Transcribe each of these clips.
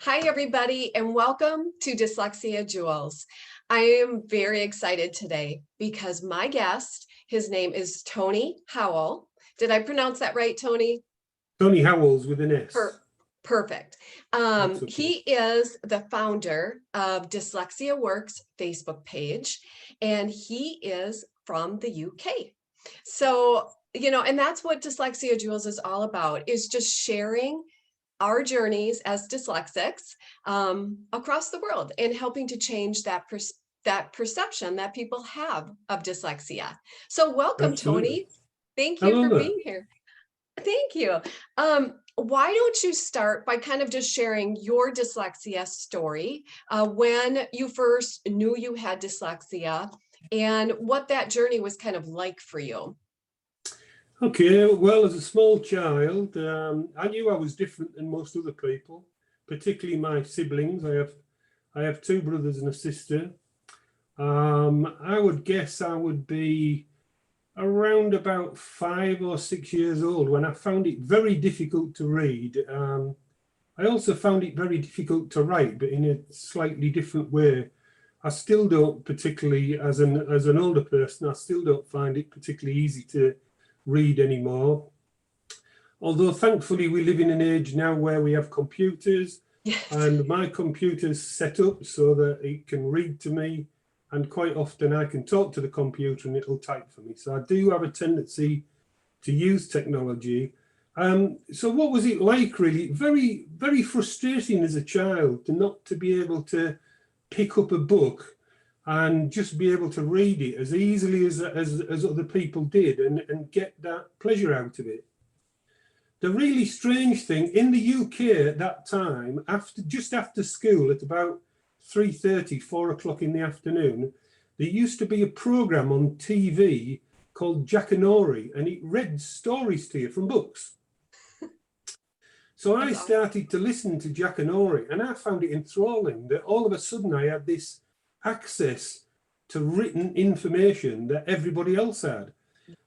Hi, everybody, and welcome to Dyslexia Jewels. I am very excited today because my guest, his name is Tony Howell. Did I pronounce that right, Tony? Tony Howells with an S. Perfect. Okay. He is the founder of Dyslexia Works Facebook page, and he is from the UK. So, and that's what Dyslexia Jewels is all about, is just sharing our journeys as dyslexics across the world and helping to change that perception that people have of dyslexia. So welcome, Absolutely. Tony. Thank you Hello for there. being here. Thank you. Why don't you start by kind of just sharing your dyslexia story, when you first knew you had dyslexia and what that journey was kind of like for you? Okay, well, as a small child, I knew I was different than most other people, particularly my siblings. I have two brothers and a sister. I would guess I would be around about 5 or 6 years old when I found it very difficult to read. I also found it very difficult to write, but in a slightly different way. I still don't particularly, as an older person, I still don't find it particularly easy to read anymore. Although thankfully we live in an age now where we have computers. Yes. And my computer's set up so that it can read to me, and quite often I can talk to the computer and it'll type for me. So I do have a tendency to use technology. So what was it like, really? Very, very frustrating as a child not to be able to pick up a book and just be able to read it as easily as other people did and get that pleasure out of it. The really strange thing, in the UK at that time, just after school at about 3:30, 4 o'clock in the afternoon, there used to be a program on TV called Jackanory, and it read stories to you from books. So I started to listen to Jackanory, and I found it enthralling that all of a sudden I had this access to written information that everybody else had.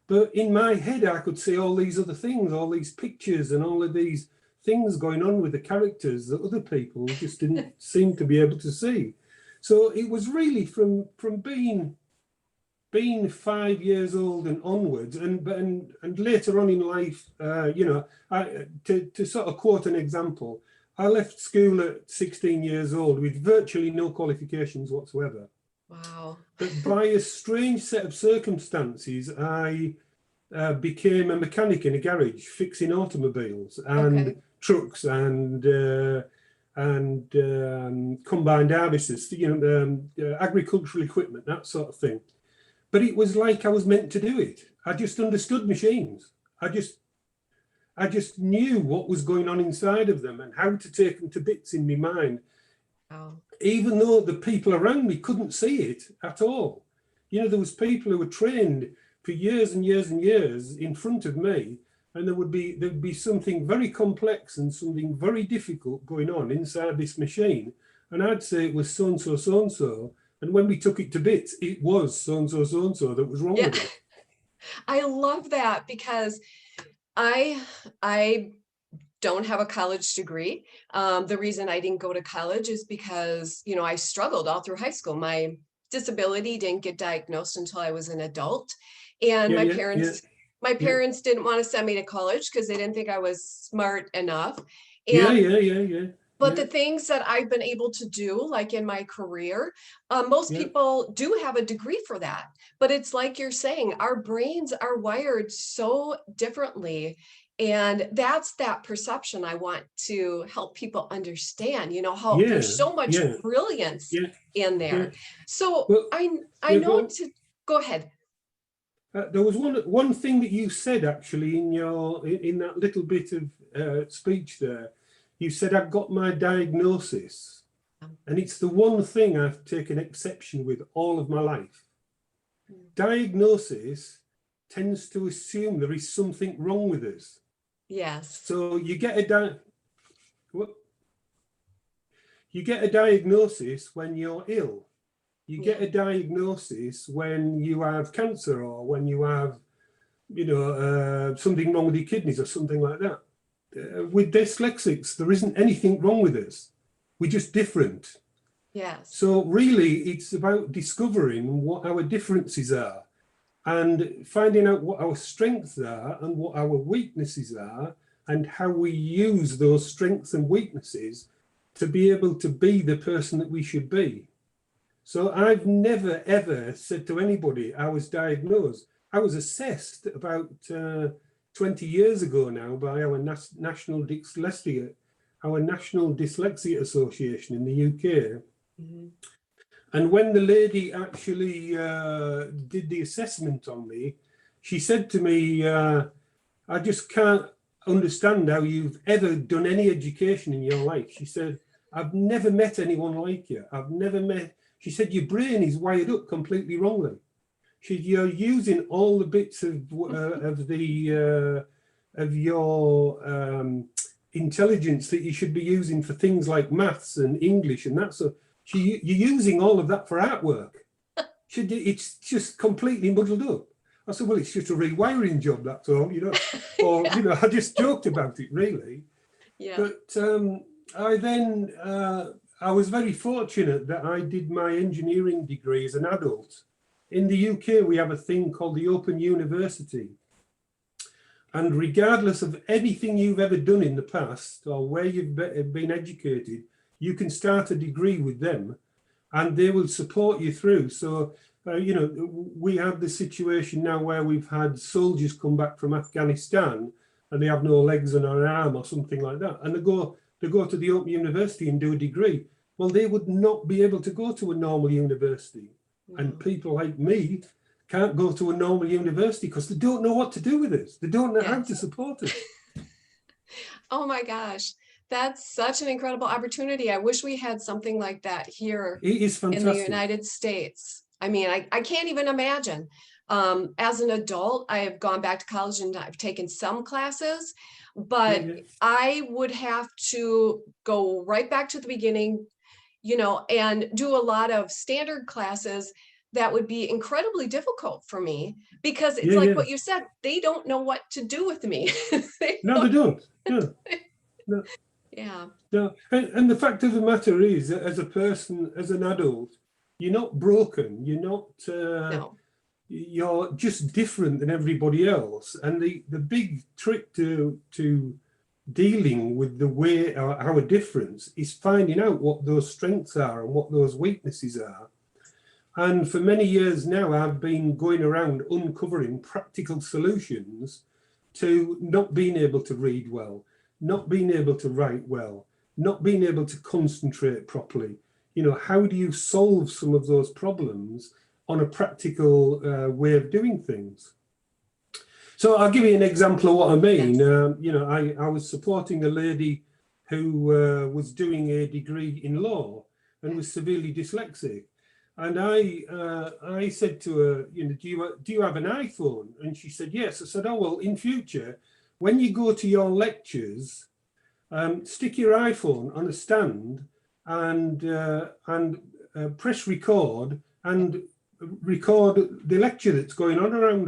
But in my head, I could see all these other things, all these pictures and all of these things going on with the characters that other people just didn't seem to be able to see. So it was really from being 5 years old and onwards, and later on in life, to sort of quote an example, I left school at 16 years old with virtually no qualifications whatsoever. Wow. But by a strange set of circumstances, I became a mechanic in a garage, fixing automobiles and trucks and combined harvesters, agricultural equipment, that sort of thing. But it was like I was meant to do it. I just understood machines. I just knew what was going on inside of them and how to take them to bits in my mind. Wow. Even though the people around me couldn't see it at all. There was people who were trained for years and years and years in front of me, and there'd be something very complex and something very difficult going on inside this machine, and I'd say it was so and so, so and so, and when we took it to bits, it was so and so, so and so that was wrong with it. I love that because I don't have a college degree. The reason I didn't go to college is because, I struggled all through high school. My disability didn't get diagnosed until I was an adult. And my parents didn't want to send me to college because they didn't think I was smart enough. But the things that I've been able to do, like in my career, most people do have a degree for that. But it's like you're saying, our brains are wired so differently. And that's that perception I want to help people understand, how there's so much brilliance in there. So I know go ahead. There was one thing that you said actually in that little bit of speech there. You said I got my diagnosis, and it's the one thing I've taken exception with all of my life. Diagnosis tends to assume there is something wrong with us. Yes. So you get a diagnosis when you're ill. You get a diagnosis when you have cancer or when you have, something wrong with your kidneys or something like that. With dyslexics, there isn't anything wrong with us. We're just different. Yes. So really, it's about discovering what our differences are and finding out what our strengths are and what our weaknesses are, and how we use those strengths and weaknesses to be able to be the person that we should be. So I've never, ever said to anybody I was diagnosed. I was assessed about 20 years ago now by our National Dyslexia, our National Dyslexia Association in the UK. Mm-hmm. And when the lady actually did the assessment on me, she said to me, I just can't understand how you've ever done any education in your life. She said, I've never met anyone like you. I've never met, she said, your brain is wired up completely wrongly. She said, you're using all the bits of your intelligence that you should be using for things like maths and English and that. So you're using all of that for artwork. It's just completely muddled up. I said, well, it's just a rewiring job, that's all, you know. Or, you know, I just joked about it, really. Yeah. But I was very fortunate that I did my engineering degree as an adult. In the UK, we have a thing called the Open University. And regardless of anything you've ever done in the past or where you've been educated, you can start a degree with them and they will support you through. So, you know, we have the situation now where we've had soldiers come back from Afghanistan and they have no legs and an arm or something like that. And they go to the Open University and do a degree. Well, they would not be able to go to a normal university. Mm. And people like me can't go to a normal university because they don't know what to do with us. They don't know how to support us. Oh my gosh. That's such an incredible opportunity. I wish we had something like that here It is fantastic. In the United States. I mean, I can't even imagine. As an adult, I have gone back to college and I've taken some classes, but I would have to go right back to the beginning, you know, and do a lot of standard classes that would be incredibly difficult for me because it's what you said, they don't know what to do with me. They don't. No. Yeah. No. And the fact of the matter is, as a person, as an adult, you're not broken. You're not, no. You're just different than everybody else. And the big trick to dealing with the way our difference is finding out what those strengths are and what those weaknesses are. And for many years now, I've been going around uncovering practical solutions to not being able to read well, not being able to write well, not being able to concentrate properly. You know, how do you solve some of those problems on a practical way of doing things? So I'll give you an example of what I mean. You know, I was supporting a lady who was doing a degree in law and was severely dyslexic. And I said to her, you know, do you have an iPhone? And she said, yes. I said, oh, well, in future, when you go to your lectures, stick your iPhone on a stand and press record and record the lecture that's going on around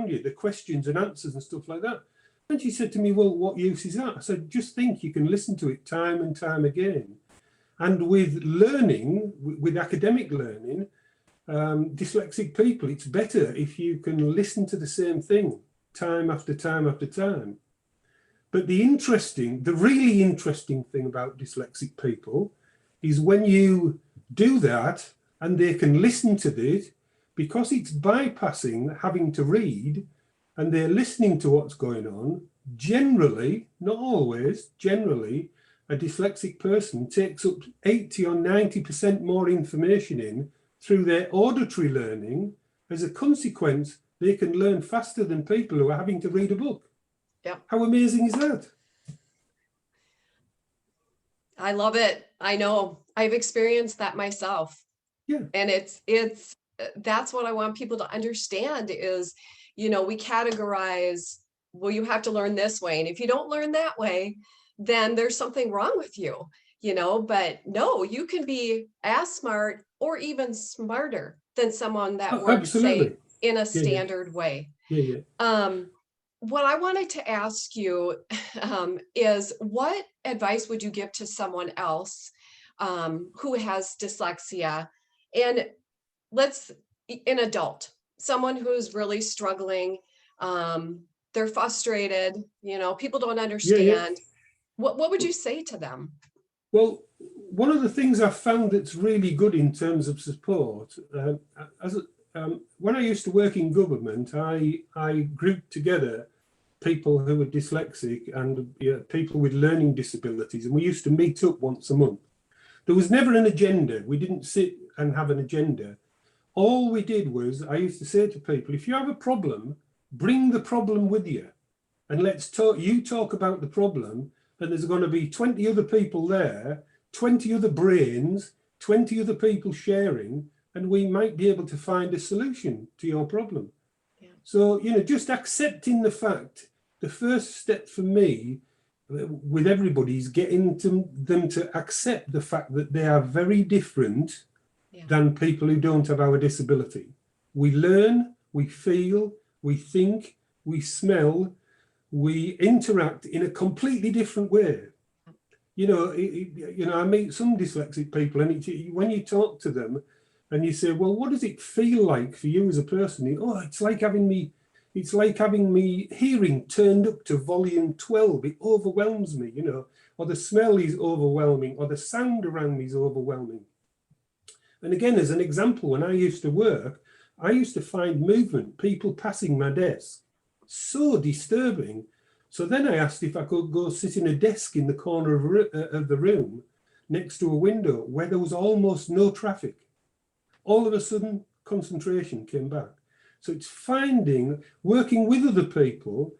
you, the questions and answers and stuff like that. And she said to me, well, what use is that? I said, just think, you can listen to it time and time again. And with learning, with academic learning, dyslexic people, it's better if you can listen to the same thing time after time after time. But the really interesting thing about dyslexic people is when you do that and they can listen to it, because it's bypassing having to read and they're listening to what's going on, generally, not always, generally, a dyslexic person takes up 80 or 90% more information in through their auditory learning. As a consequence, they can learn faster than people who are having to read a book. Yeah. How amazing is that? I love it. I know. I've experienced that myself. Yeah. And that's what I want people to understand is, you know, we categorize, well, you have to learn this way. And if you don't learn that way, then there's something wrong with you, you know, but no, you can be as smart or even smarter than someone that works, say, in a standard way. Yeah. What I wanted to ask you is what advice would you give to someone else who has dyslexia? And an adult, someone who's really struggling, they're frustrated, people don't Yeah, yeah. understand. What would you say to them? Well, one of the things I've found that's really good in terms of support, when I used to work in government, I grouped together people who were dyslexic and people with learning disabilities, and we used to meet up once a month. There was never an agenda. We didn't sit and have an agenda. All we did was, I used to say to people, if you have a problem, bring the problem with you, and let's talk. You talk about the problem, and there's going to be 20 other people there, 20 other brains, 20 other people sharing, and we might be able to find a solution to your problem. Yeah. So, just accepting the fact, the first step for me with everybody is getting them to accept the fact that they are very different than people who don't have our disability. We learn, we feel, we think, we smell, we interact in a completely different way. I meet some dyslexic people, and when you talk to them and you say, well, what does it feel like for you as a person? It's like having me hearing turned up to volume 12. It overwhelms me, or the smell is overwhelming, or the sound around me is overwhelming. And again, as an example, when I used to work, I used to find movement, people passing my desk, so disturbing. So then I asked if I could go sit in a desk in the corner of the room next to a window where there was almost no traffic. All of a sudden, concentration came back. So it's working with other people,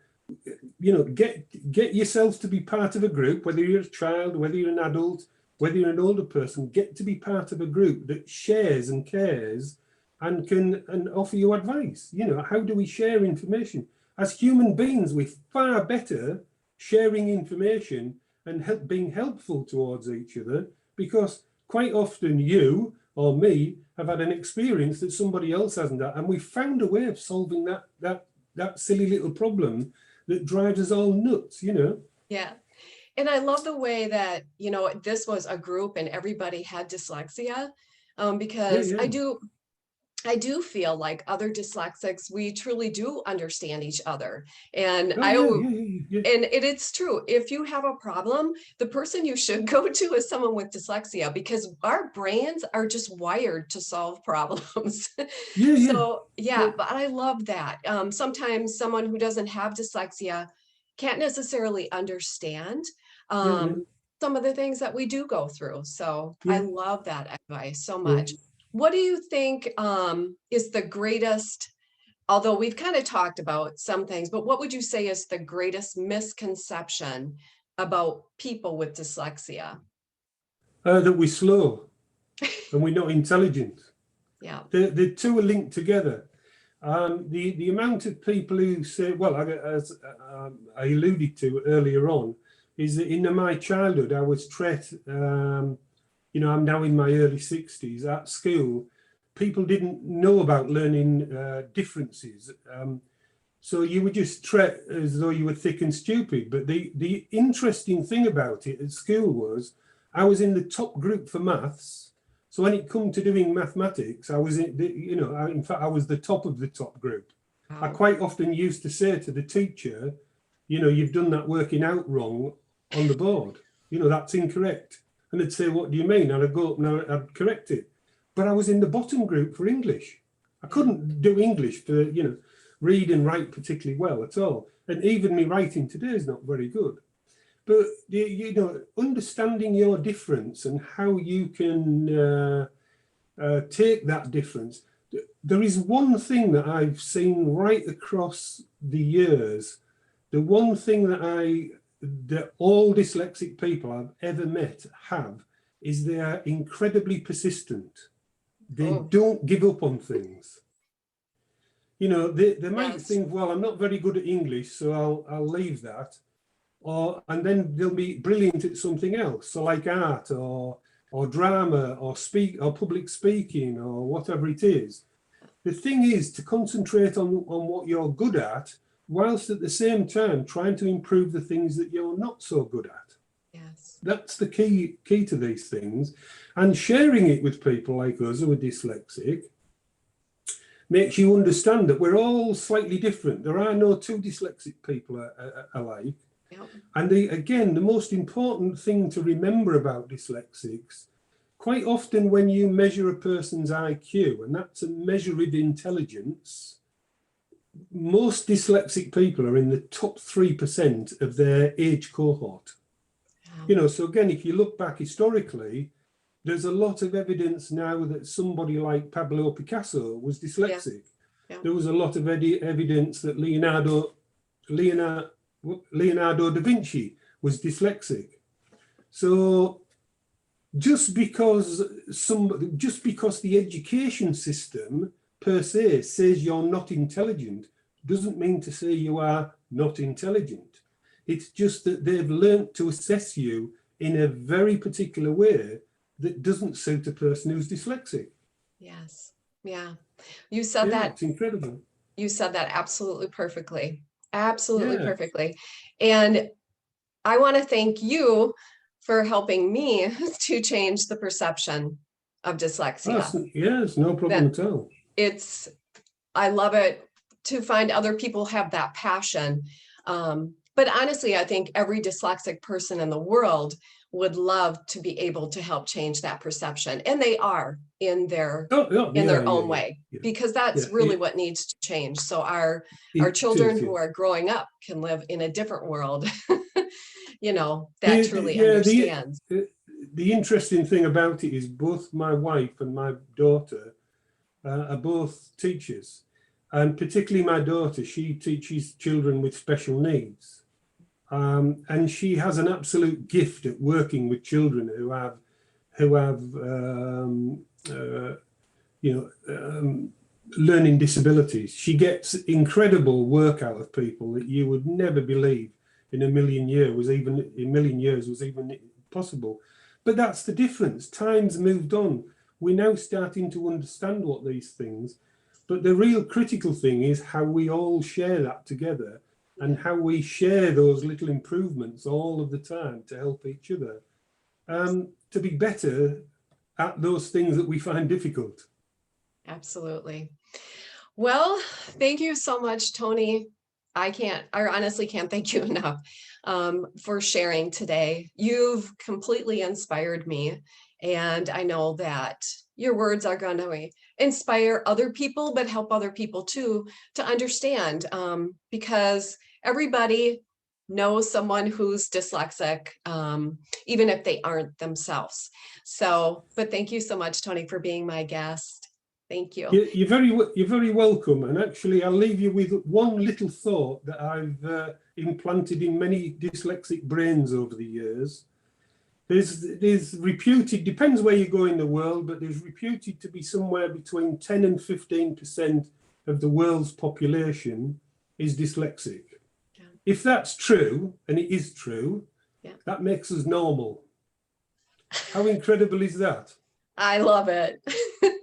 get yourself to be part of a group, whether you're a child, whether you're an adult, whether you're an older person, get to be part of a group that shares and cares and can offer you advice. How do we share information? As human beings, we're far better sharing information and being helpful towards each other, because quite often you or me have had an experience that somebody else hasn't had, and we found a way of solving that silly little problem that drives us all nuts, Yeah. And I love the way that, this was a group and everybody had dyslexia, because Yeah. I do feel like other dyslexics, we truly do understand each other. And Yeah. and it's true. If you have a problem, the person you should go to is someone with dyslexia, because our brains are just wired to solve problems. Yeah. So yeah, but I love that. Sometimes someone who doesn't have dyslexia can't necessarily understand Yeah. some of the things that we do go through. So I Yeah. love that advice so Yeah. much. What do you think is the greatest, although we've kind of talked about some things, but what would you say is the greatest misconception about people with dyslexia? That we're slow and we're not intelligent. Yeah. The two are linked together. The amount of people who say, well, as I alluded to earlier on, is that in my childhood, I was taught, I'm now in my early 60s, at school, people didn't know about learning differences. So you were just treated as though you were thick and stupid. But the interesting thing about it at school was I was in the top group for maths. So when it come to doing mathematics, I was in fact, I was the top of the top group. Wow. I quite often used to say to the teacher, you've done that working out wrong on the board. That's incorrect. And they'd say, what do you mean? And I'd go up and I'd correct it. But I was in the bottom group for English. I couldn't do English for, read and write particularly well at all. And even me writing today is not very good. But, understanding your difference and how you can take that difference. There is one thing that I've seen right across the years. The one thing that all dyslexic people I've ever met have is they are incredibly persistent. They don't give up on things. They might think, well, I'm not very good at English, so I'll leave that. And then they'll be brilliant at something else, so like art or drama or public speaking or whatever it is. The thing is to concentrate on what you're good at, whilst at the same time trying to improve the things that you're not so good at. Yes. That's the key to these things. And sharing it with people like us who are dyslexic makes you understand that we're all slightly different. There are no two dyslexic people alike. Yep. And again, the most important thing to remember about dyslexics, quite often when you measure a person's IQ, and that's a measure of intelligence, most dyslexic people are in the top 3% of their age cohort. So again, if you look back historically, there's a lot of evidence now that somebody like Pablo Picasso was dyslexic. Yeah. There was a lot of evidence that Leonardo da Vinci was dyslexic. So just because the education system per se says you're not intelligent doesn't mean to say you are not intelligent. It's just that they've learnt to assess you in a very particular way that doesn't suit a person who's dyslexic. Yes. Yeah. You said that. It's incredible. You said that absolutely perfectly. Absolutely Yeah. perfectly. And I want to thank you for helping me to change the perception of dyslexia. It's no problem at all. I love it to find other people have that passion. But honestly, I think every dyslexic person in the world would love to be able to help change that perception. And they are in their own way, because that's really what needs to change. So our children who are growing up can live in a different world, that truly understands. The interesting thing about it is both my wife and my daughter are both teachers. And particularly my daughter, she teaches children with special needs. And she has an absolute gift at working with children who have learning disabilities. She gets incredible work out of people that you would never believe in a million years was even possible. But that's the difference. Time's moved on. We're now starting to understand what these things. But the real critical thing is how we all share that together, and how we share those little improvements all of the time to help each other to be better at those things that we find difficult. Absolutely. Well, thank you so much, Tony. I honestly can't thank you enough for sharing today. You've completely inspired me. And I know that your words are going to inspire other people, but help other people too to understand, because everybody knows someone who's dyslexic, even if they aren't themselves. But thank you so much, Tony, for being my guest. Thank you. You're very welcome. And actually, I'll leave you with one little thought that I've implanted in many dyslexic brains over the years. There's reputed, depends where you go in the world, but there's reputed to be somewhere between 10 and 15% of the world's population is dyslexic. Yeah. If that's true, and it is true, that makes us normal. How incredible is that? I love it.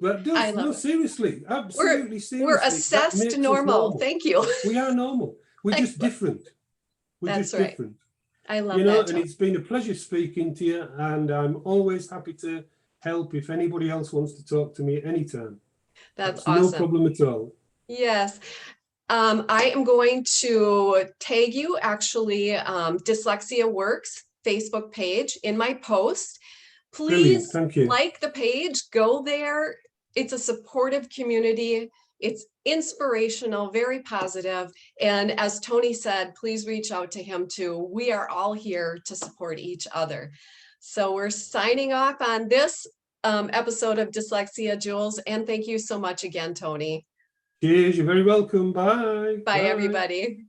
That does. No, seriously, absolutely seriously. We're assessed normal. Thank you. We are normal. We're just different. That's right. Different. I love that. And it's been a pleasure speaking to you, and I'm always happy to help if anybody else wants to talk to me at any time. That's awesome. No problem at all. Yes. I am going to tag you, actually, Dyslexia Works Facebook page in my post. Please like the page, go there. It's a supportive community. It's inspirational, very positive. And as Tony said, please reach out to him too. We are all here to support each other. So we're signing off on this episode of Dyslexia Jewels. And thank you so much again, Tony. Cheers, you're very welcome. Bye. Bye, everybody.